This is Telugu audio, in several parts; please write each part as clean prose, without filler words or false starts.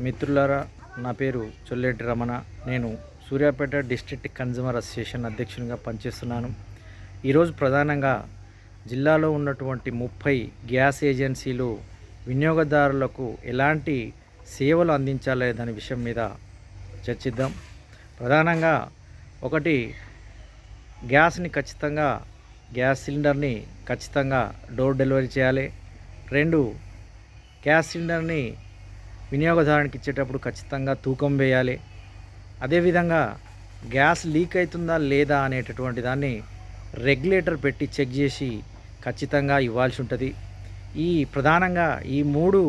మిత్రులారా, నా పేరు చొల్లేటి రమణ. నేను సూర్యాపేట డిస్ట్రిక్ట్ కన్జ్యూమర్ అసోసియేషన్ అధ్యక్షునిగా పనిచేస్తున్నాను. ఈరోజు ప్రధానంగా జిల్లాలో ఉన్నటువంటి 30 గ్యాస్ ఏజెన్సీలు వినియోగదారులకు ఎలాంటి సేవలు అందించాలనే దాని విషయం మీద చర్చిద్దాం. ప్రధానంగా ఒకటి, గ్యాస్ సిలిండర్ని ఖచ్చితంగా డోర్ డెలివరీ చేయాలి. 2, గ్యాస్ సిలిండర్ని వినియోగదారునికి ఇచ్చేటప్పుడు ఖచ్చితంగా తూకం వేయాలి. అదేవిధంగా గ్యాస్ లీక్ అవుతుందా లేదా అనేటటువంటి దాన్ని రెగ్యులేటర్ పెట్టి చెక్ చేసి ఖచ్చితంగా ఇవ్వాల్సి ఉంటుంది. ప్రధానంగా ఈ 3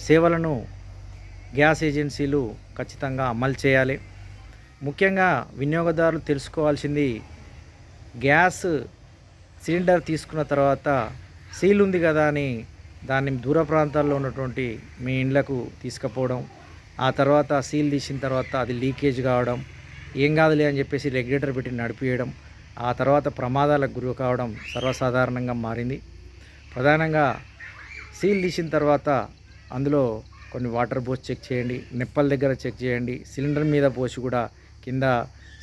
సేవలను గ్యాస్ ఏజెన్సీలు ఖచ్చితంగా అమలు చేయాలి. ముఖ్యంగా వినియోగదారులు తెలుసుకోవాల్సింది, గ్యాస్ సిలిండర్ తీసుకున్న తర్వాత సీల్ ఉంది కదా అని దాన్ని దూర ప్రాంతాల్లో ఉన్నటువంటి మీ ఇండ్లకు తీసుకుపోవడం, ఆ తర్వాత సీల్ తీసిన తర్వాత అది లీకేజ్ కావడం, ఏం కాదులే అని చెప్పేసి రెగ్యులేటర్ పెట్టి నడిపివేయడం, ఆ తర్వాత ప్రమాదాలకు గురి కావడం సర్వసాధారణంగా మారింది. ప్రధానంగా సీల్ తీసిన తర్వాత అందులో కొన్ని వాటర్ పోసి చెక్ చేయండి, నిప్పల దగ్గర చెక్ చేయండి, సిలిండర్ మీద పోసి కూడా కింద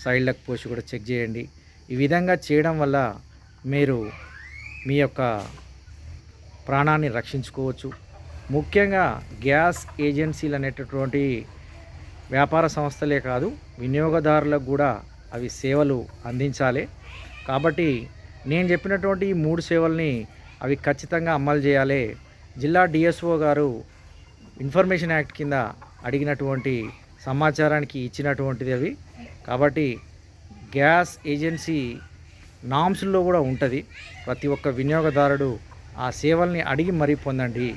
సైడ్లకు పోసి కూడా చెక్ చేయండి. ఈ విధంగా చేయడం వల్ల మీరు మీ యొక్క ప్రాణాన్ని రక్షించుకోవచ్చు. ముఖ్యంగా గ్యాస్ ఏజెన్సీలు అనేటటువంటి వ్యాపార సంస్థలే కాదు, వినియోగదారులకు కూడా అవి సేవలు అందించాలి. కాబట్టి నేను చెప్పినటువంటి ఈ 3 సేవల్ని అవి ఖచ్చితంగా అమలు చేయాలి. జిల్లా డిఎస్ఓ గారు ఇన్ఫర్మేషన్ యాక్ట్ కింద అడిగినటువంటి సమాచారానికి ఇచ్చినటువంటిది అవి. కాబట్టి గ్యాస్ ఏజెన్సీ నామ్స్లో కూడా ఉంటుంది. ప్రతి ఒక్క వినియోగదారుడు ఆ సేవల్ని అడిగి మరీ పొందండి.